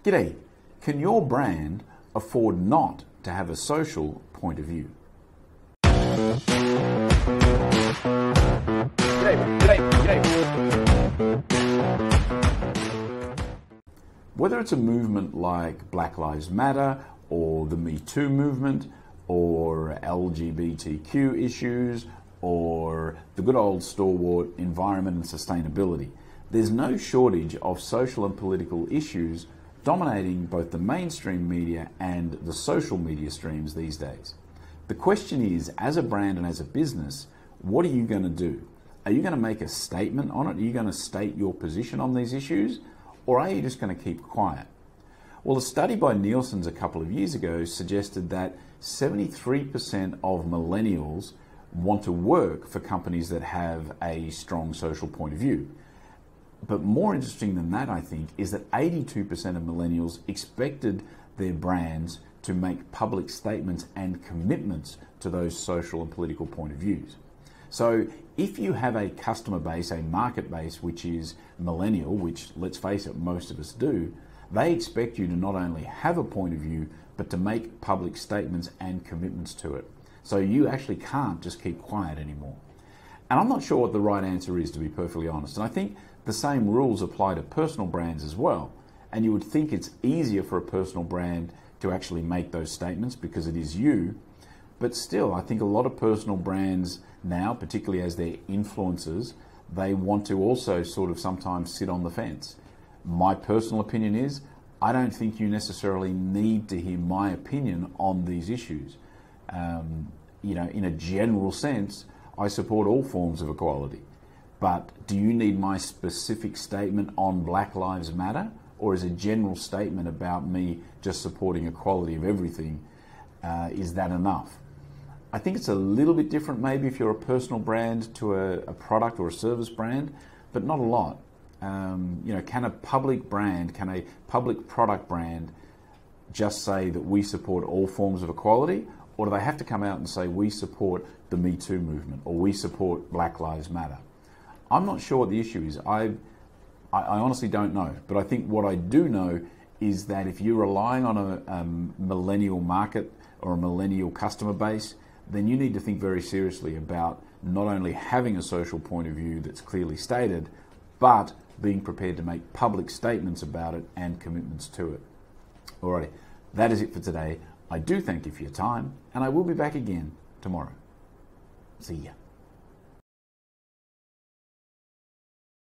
G'day. Can your brand afford not to have a social point of view? Whether it's a movement like Black Lives Matter or the Me Too movement or LGBTQ issues or the good old stalwart environment and sustainability, there's no shortage of social and political issues dominating both the mainstream media and the social media streams these days. The question is, as a brand and as a business, what are you going to do? Are you going to make a statement on it? Are you going to state your position on these issues? Or are you just going to keep quiet? Well, a study by Neilsen a couple of years ago suggested that 73% of millennials want to work for companies that have a strong social point of view. But more interesting than that, I think, is that 82% of millennials expected their brands to make public statements and commitments to those social and political point of views. So if you have a customer base, a market base, which is millennial, which, let's face it, most of us do, they expect you to not only have a point of view, but to make public statements and commitments to it. So you actually can't just keep quiet anymore. And I'm not sure what the right answer is, to be perfectly honest. And I think the same rules apply to personal brands as well. And you would think it's easier for a personal brand to actually make those statements because it is you. But still, I think a lot of personal brands now, particularly as they're influencers, they want to also sort of sometimes sit on the fence. My personal opinion is, I don't think you necessarily need to hear my opinion on these issues. In a general sense, I support all forms of equality. But do you need my specific statement on Black Lives Matter? Or is a general statement about me just supporting equality of everything, is that enough? I think it's a little bit different maybe if you're a personal brand to a product or a service brand, but not a lot. Can a public brand, can a public product brand just say that we support all forms of equality? Or do they have to come out and say we support the Me Too movement or we support Black Lives Matter? I'm not sure what the issue is. I honestly don't know. But I think what I do know is that if you're relying on a millennial market or a millennial customer base, then you need to think very seriously about not only having a social point of view that's clearly stated, but being prepared to make public statements about it and commitments to it. Alrighty, that is it for today. I do thank you for your time, and I will be back again tomorrow. See ya.